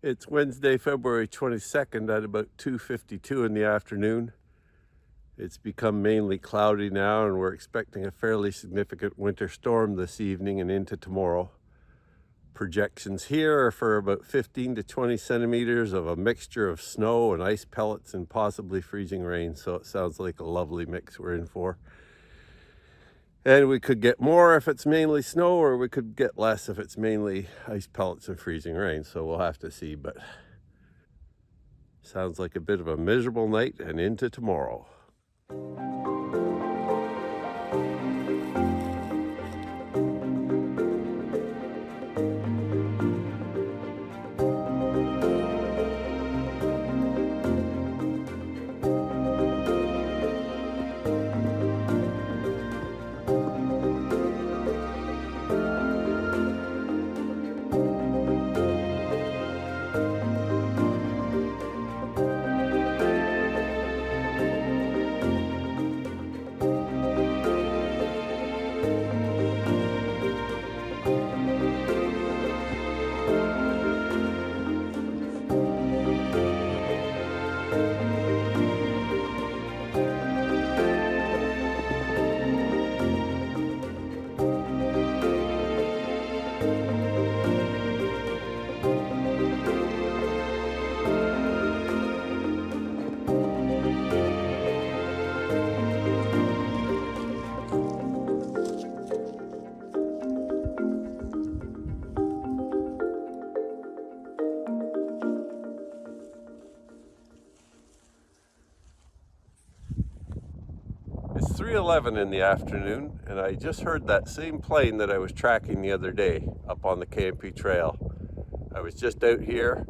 It's Wednesday, February 22nd at about 2:52 in the afternoon. It's become mainly cloudy now, and we're expecting a fairly significant winter storm this evening and into tomorrow. Projections here are for about 15 to 20 centimeters of a mixture of snow and ice pellets and possibly freezing rain, so it sounds like a lovely mix we're in for. And we could get more if it's mainly snow, or we could get less if it's mainly ice pellets and freezing rain. So we'll have to see, but sounds like a bit of a miserable night and into tomorrow. It's 3:11 in the afternoon, and I just heard that same plane that I was tracking the other day up on the KMP Trail. I was just out here,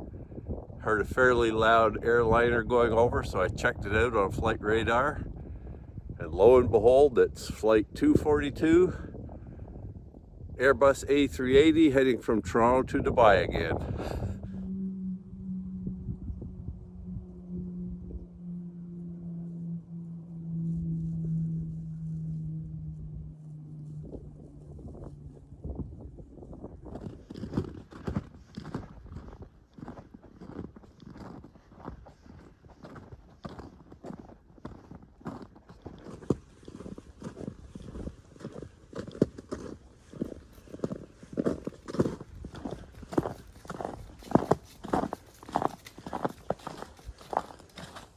heard a fairly loud airliner going over, so I checked it out on flight radar, and lo and behold, it's flight 242, Airbus A380 heading from Toronto to Dubai again.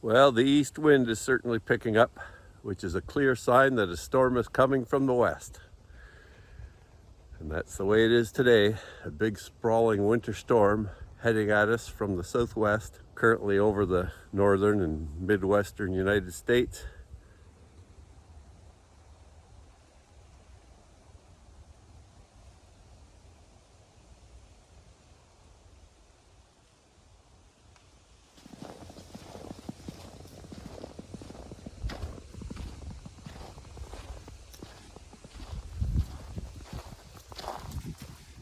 Well, the east wind is certainly picking up, which is a clear sign that a storm is coming from the west. And that's the way it is today. A big sprawling winter storm heading at us from the southwest, currently over the northern and midwestern United States.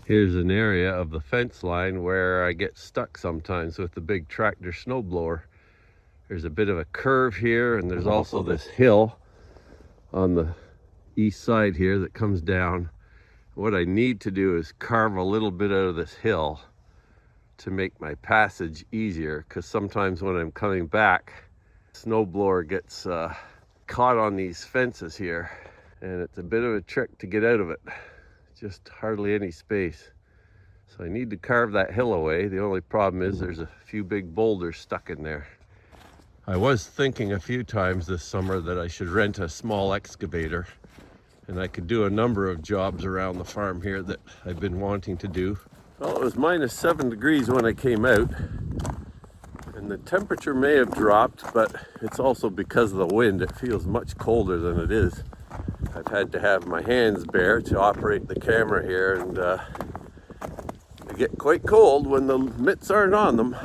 Here's an area of the fence line where I get stuck sometimes with the big tractor snowblower. There's a bit of a curve here, and there's also this hill on the east side here that comes down. What I need to do is carve a little bit out of this hill to make my passage easier, because sometimes when I'm coming back, snowblower gets caught on these fences here, and it's a bit of a trick to get out of it. Just hardly any space. So I need to carve that hill away. The only problem is there's a few big boulders stuck in there. I was thinking a few times this summer that I should rent a small excavator, and I could do a number of jobs around the farm here that I've been wanting to do. Well, it was -7 degrees when I came out, and the temperature may have dropped, but it's also because of the wind. It feels much colder than it is. I've had to have my hands bare to operate the camera here, and they get quite cold when the mitts aren't on them.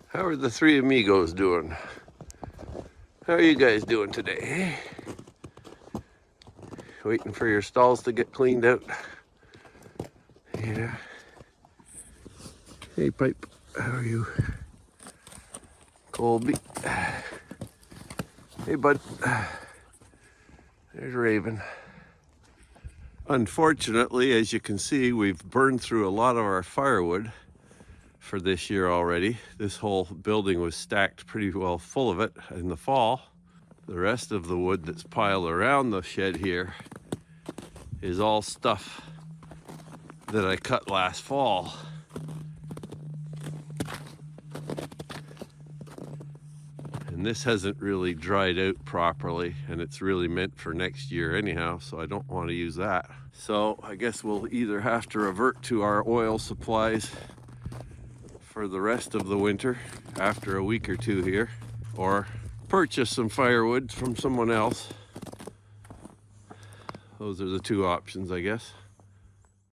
How are the three amigos doing? How are you guys doing today? Waiting for your stalls to get cleaned out. Yeah. Hey, Pipe, how are you? Colby. Hey, bud. There's Raven. Unfortunately, as you can see, we've burned through a lot of our firewood for this year already. This whole building was stacked pretty well full of it in the fall. The rest of the wood that's piled around the shed here is all stuff that I cut last fall. And this hasn't really dried out properly, and it's really meant for next year anyhow, so I don't want to use that. So I guess we'll either have to revert to our oil supplies for the rest of the winter after a week or two here, or purchase some firewood from someone else. Those are the two options, I guess.